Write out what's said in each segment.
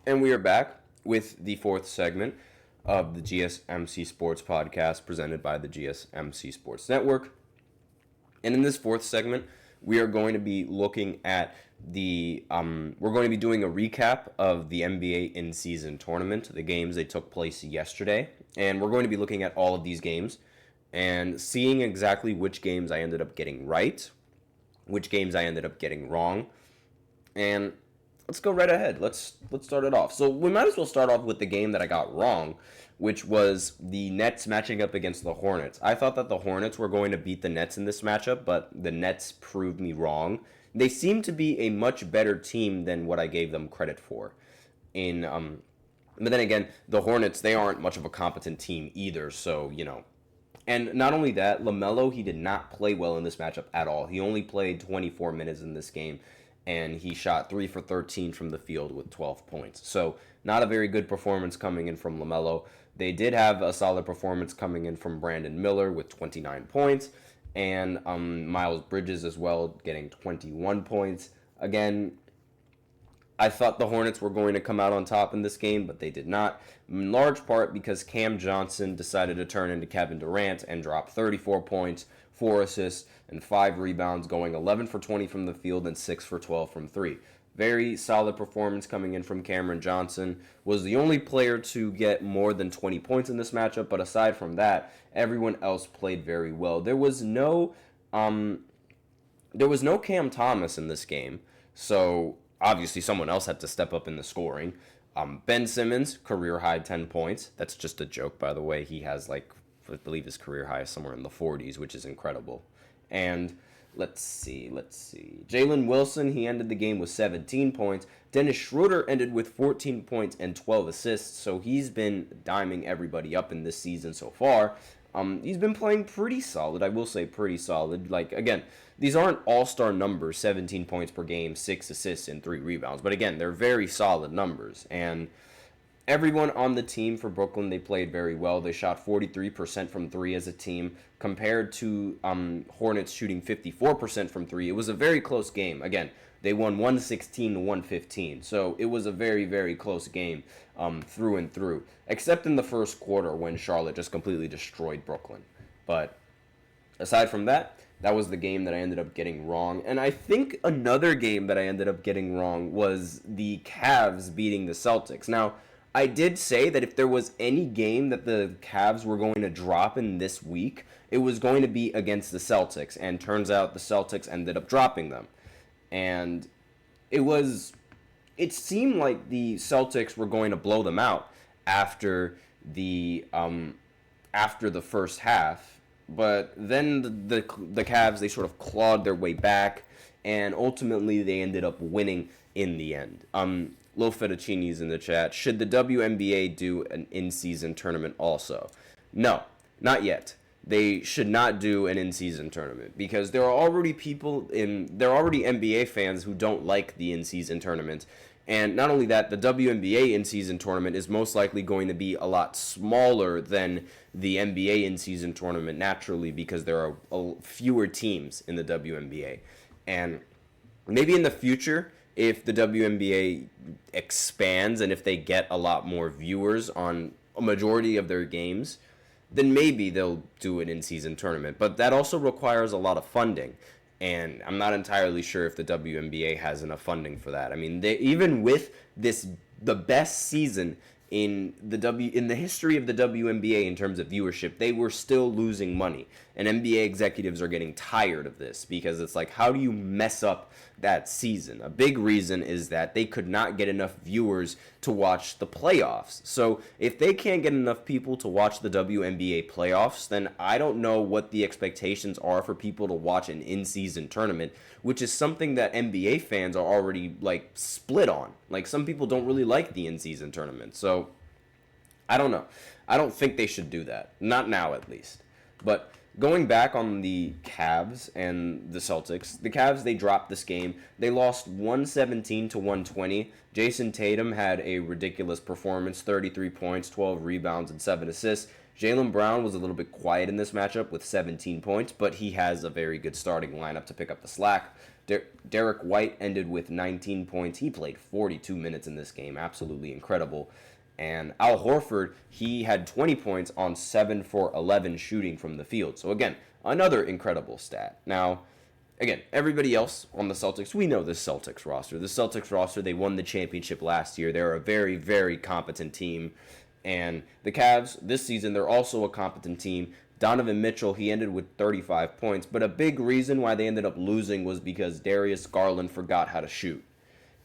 And we are back with the fourth segment of the GSMC Sports Podcast presented by the GSMC Sports Network. And in this fourth segment, we are going to be looking at we're going to be doing a recap of the NBA in-season tournament, the games that took place yesterday. And we're going to be looking at all of these games and seeing exactly which games I ended up getting right, which games I ended up getting wrong. And let's go right ahead. Let's start it off. So we might as well start off with the game that I got wrong, which was the Nets matching up against the Hornets. I thought that the Hornets were going to beat the Nets in this matchup, but the Nets proved me wrong. They seem to be a much better team than what I gave them credit for. But then again, the Hornets, they aren't much of a competent team either, so, And not only that, LaMelo, he did not play well in this matchup at all. He only played 24 minutes in this game, and he shot 3 for 13 from the field with 12 points. So not a very good performance coming in from LaMelo. They did have a solid performance coming in from Brandon Miller with 29 points, and Miles Bridges as well getting 21 points. Again, I thought the Hornets were going to come out on top in this game, but they did not, in large part because Cam Johnson decided to turn into Kevin Durant and drop 34 points, 4 assists, and 5 rebounds, going 11 for 20 from the field and 6 for 12 from 3. Very solid performance coming in from Cameron Johnson. Was the only player to get more than 20 points in this matchup, but aside from that, everyone else played very well. There was no Cam Thomas in this game, so obviously someone else had to step up in the scoring. Ben Simmons, career high 10 points. That's just a joke, by the way. He has, I believe his career high is somewhere in the 40s, which is incredible. And let's see. Jalen Wilson, he ended the game with 17 points. Dennis Schroeder ended with 14 points and 12 assists, so he's been diming everybody up in this season so far. He's been playing pretty solid. I will say pretty solid. Again, these aren't all-star numbers, 17 points per game, 6 assists, and 3 rebounds. But again, they're very solid numbers. And everyone on the team for Brooklyn, they played very well. They shot 43% from 3 as a team compared to Hornets shooting 54% from 3. It was a very close game. Again, they won 116 to 115. So it was a very, very close game through and through, except in the first quarter when Charlotte just completely destroyed Brooklyn. But aside from that, that was the game that I ended up getting wrong. And I think another game that I ended up getting wrong was the Cavs beating the Celtics. Now, I did say that if there was any game that the Cavs were going to drop in this week, it was going to be against the Celtics. And turns out the Celtics ended up dropping them. And it seemed like the Celtics were going to blow them out after the first half. But then the Cavs, they sort of clawed their way back, and ultimately they ended up winning in the end. Lo Fettuccini's in the chat. Should the WNBA do an in-season tournament also? No, not yet. They should not do an in-season tournament because there are already NBA fans who don't like the in-season tournament. And not only that, the WNBA in-season tournament is most likely going to be a lot smaller than the NBA in-season tournament naturally because there are fewer teams in the WNBA. And maybe in the future, if the WNBA expands and if they get a lot more viewers on a majority of their games, then maybe they'll do an in-season tournament. But that also requires a lot of funding. And I'm not entirely sure if the WNBA has enough funding for that. I mean, even with the best season in the history of the WNBA in terms of viewership, they were still losing money. And NBA executives are getting tired of this because it's like, how do you mess up that season? A big reason is that they could not get enough viewers to watch the playoffs. So if they can't get enough people to watch the WNBA playoffs, then I don't know what the expectations are for people to watch an in-season tournament, which is something that NBA fans are already split on. Some people don't really like the in-season tournament. So I don't know. I don't think they should do that. Not now, at least. But going back on the Cavs and the Celtics, the Cavs, they dropped this game. They lost 117 to 120. Jason Tatum had a ridiculous performance, 33 points, 12 rebounds, and 7 assists. Jaylen Brown was a little bit quiet in this matchup with 17 points, but he has a very good starting lineup to pick up the slack. Derek White ended with 19 points. He played 42 minutes in this game. Absolutely incredible. And Al Horford, he had 20 points on 7 for 11 shooting from the field. So again, another incredible stat. Now, again, everybody else on the Celtics, we know this Celtics roster. The Celtics roster, they won the championship last year. They're a very, very competent team. And the Cavs, this season, they're also a competent team. Donovan Mitchell, he ended with 35 points. But a big reason why they ended up losing was because Darius Garland forgot how to shoot.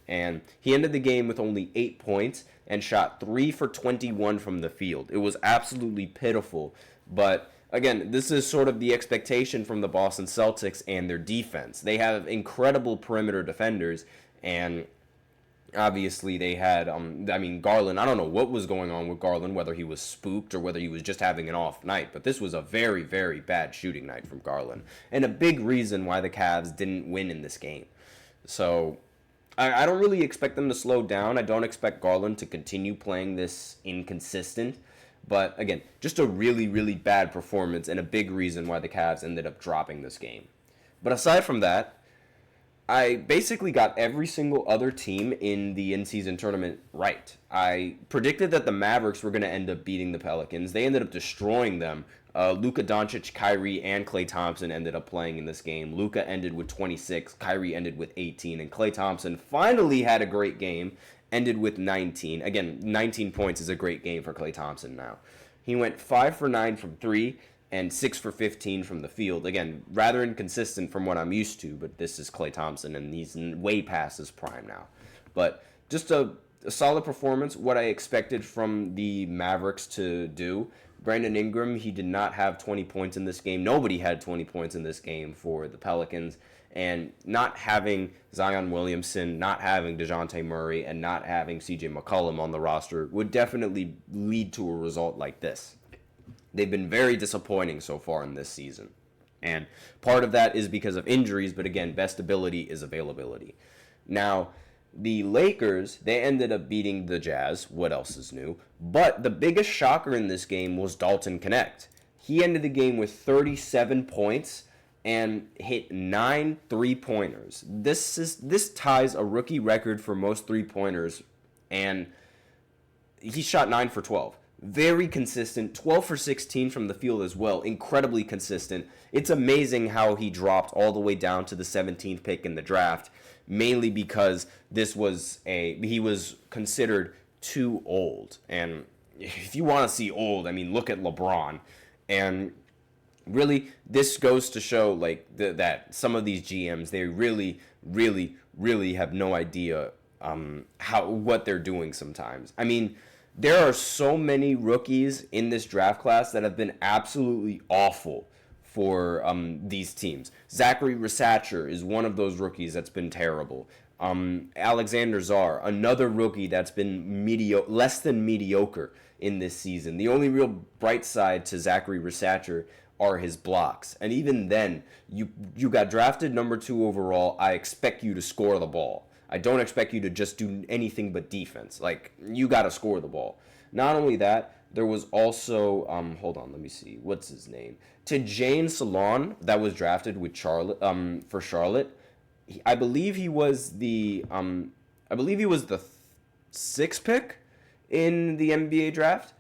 And he ended the game with only 8 points and shot 3 for 21 from the field. It was absolutely pitiful. But again, this is sort of the expectation from the Boston Celtics and their defense. They have incredible perimeter defenders, and obviously they had, Garland, I don't know what was going on with Garland, whether he was spooked or whether he was just having an off night, but this was a very, very bad shooting night from Garland, and a big reason why the Cavs didn't win in this game. So I don't really expect them to slow down. I don't expect Garland to continue playing this inconsistent. But again, just a really, really bad performance and a big reason why the Cavs ended up dropping this game. But aside from that, I basically got every single other team in the in-season tournament right. I predicted that the Mavericks were going to end up beating the Pelicans. They ended up destroying them. Luka Doncic, Kyrie, and Klay Thompson ended up playing in this game. Luka ended with 26, Kyrie ended with 18, and Klay Thompson finally had a great game, ended with 19. Again, 19 points is a great game for Klay Thompson now. He went 5 for 9 from 3 and 6 for 15 from the field. Again, rather inconsistent from what I'm used to, but this is Klay Thompson, and he's way past his prime now. But just a solid performance, what I expected from the Mavericks to do. Brandon Ingram, he did not have 20 points in this game. Nobody had 20 points in this game for the Pelicans. And not having Zion Williamson, not having DeJounte Murray, and not having CJ McCollum on the roster would definitely lead to a result like this. They've been very disappointing so far in this season. And part of that is because of injuries, but again, best ability is availability. Now, the Lakers, they ended up beating the Jazz. What else is new? But the biggest shocker in this game was Dalton Knecht. He ended the game with 37 points and hit 9 3-pointers. This ties a rookie record for most 3-pointers, and he shot 9 for 12. Very consistent, 12 for 16 from the field as well, incredibly consistent. It's amazing how he dropped all the way down to the 17th pick in the draft, mainly because he was considered too old. And if you want to see old, look at LeBron. And really, this goes to show that some of these GMs, they really, really, really have no idea what they're doing sometimes. There are so many rookies in this draft class that have been absolutely awful for these teams. Zachary Resacher is one of those rookies that's been terrible. Alexander Czar, another rookie that's been less than mediocre in this season. The only real bright side to Zachary Resacher are his blocks. And even then, you got drafted number 2 overall. I expect you to score the ball. I don't expect you to just do anything but defense. You got to score the ball. Not only that, there was also, hold on, let me see. What's his name? Tijane Salon, that was drafted with for Charlotte. I believe he was the 6th pick in the NBA draft.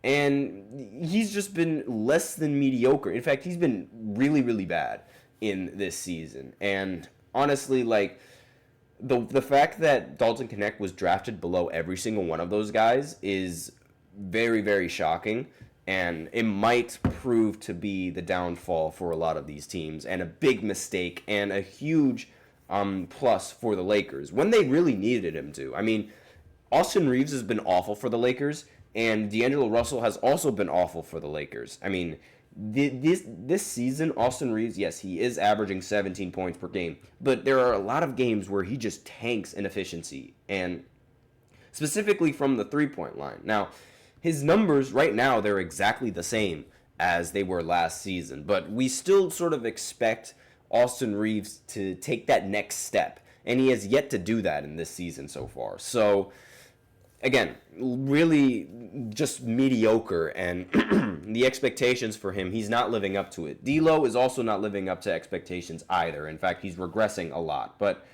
And he's just been less than mediocre. In fact, he's been really, really bad in this season. And honestly, the fact that Dalton Knecht was drafted below every single one of those guys is very, very shocking, and it might prove to be the downfall for a lot of these teams, and a big mistake, and a huge plus for the Lakers, when they really needed him to. Austin Reeves has been awful for the Lakers, and D'Angelo Russell has also been awful for the Lakers. This season, Austin Reeves, yes, he is averaging 17 points per game, but there are a lot of games where he just tanks in efficiency, and specifically from the three-point line. Now, his numbers right now, they're exactly the same as they were last season, but we still sort of expect Austin Reeves to take that next step, and he has yet to do that in this season so far. So again, really just mediocre, and the expectations for him, he's not living up to it. D'Lo is also not living up to expectations either. In fact, he's regressing a lot. But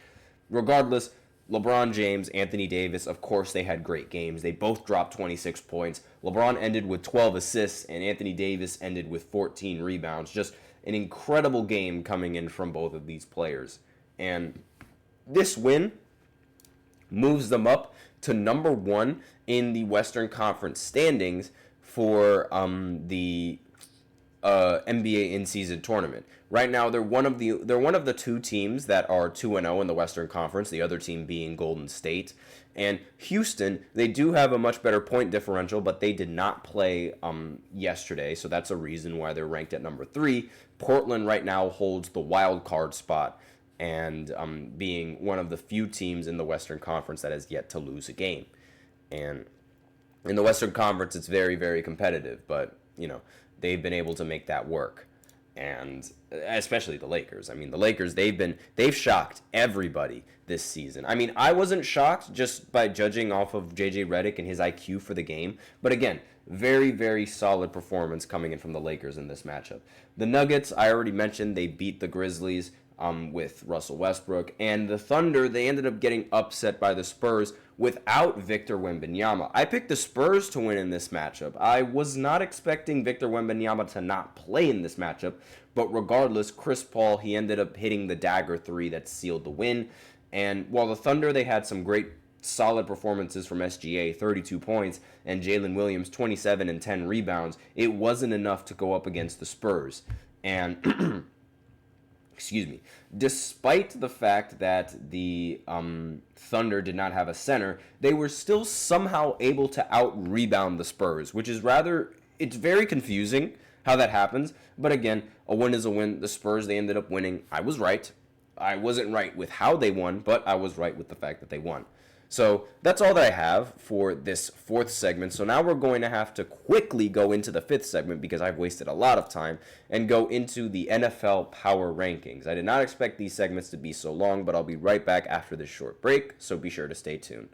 regardless, LeBron James, Anthony Davis, of course, they had great games. They both dropped 26 points. LeBron ended with 12 assists, and Anthony Davis ended with 14 rebounds. Just an incredible game coming in from both of these players. And this win moves them up to number 1 in the Western Conference standings for the NBA in-season tournament. Right now, they're one of the 2 teams that are 2-0 in the Western Conference. The other team being Golden State and Houston. They do have a much better point differential, but they did not play yesterday, so that's a reason why they're ranked at number 3. Portland right now holds the wild card spot, and being one of the few teams in the Western Conference that has yet to lose a game. And in the Western Conference, it's very, very competitive, but they've been able to make that work. And especially the Lakers. I mean, the Lakers, they've shocked everybody this season. I mean, I wasn't shocked just by judging off of JJ Redick and his IQ for the game. But again, very, very solid performance coming in from the Lakers in this matchup. The Nuggets, I already mentioned, they beat the Grizzlies with Russell Westbrook. And the Thunder, they ended up getting upset by the Spurs without Victor Wembanyama. I picked the Spurs to win in this matchup. I was not expecting Victor Wembanyama to not play in this matchup, but regardless, Chris Paul, he ended up hitting the dagger 3 that sealed the win. And while the Thunder, they had some great solid performances from SGA, 32 points, and Jalen Williams, 27 and 10 rebounds, it wasn't enough to go up against the Spurs. And despite the fact that the Thunder did not have a center, they were still somehow able to out-rebound the Spurs, which is it's very confusing how that happens. But again, a win is a win. The Spurs, they ended up winning. I was right. I wasn't right with how they won, but I was right with the fact that they won. So that's all that I have for this 4th segment. So now we're going to have to quickly go into the 5th segment because I've wasted a lot of time and go into the NFL Power Rankings. I did not expect these segments to be so long, but I'll be right back after this short break, so be sure to stay tuned.